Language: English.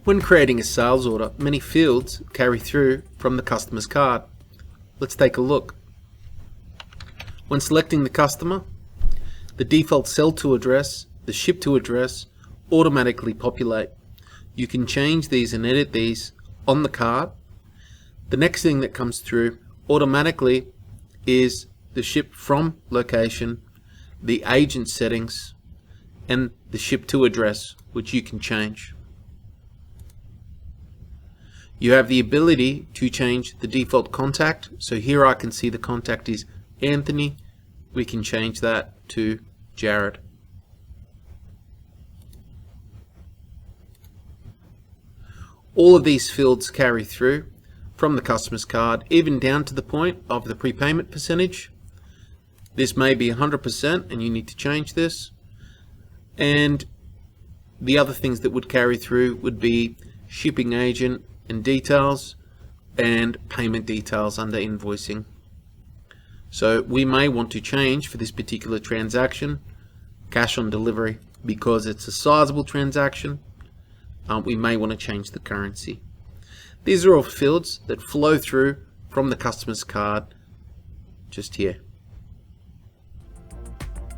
When creating a sales order, many fields carry through from the customer's card. Let's take a look. When selecting the customer, the default sell to address, the ship to address automatically populate. You can change these and edit these on the card. The next thing that comes through automatically is the ship from location, the agent settings, and the ship to address, which you can change. You have the ability to change the default contact. So here I can see the contact is Anthony. We can change that to Jared. All of these fields carry through from the customer's card, even down to the point of the prepayment percentage. This may be 100% and you need to change this. And the other things that would carry through would be shipping agent and details and payment details under invoicing. So we may want to change for this particular transaction cash on delivery because it's a sizable transaction. We may want to change the currency. These are all fields that flow through from the customer's card just here.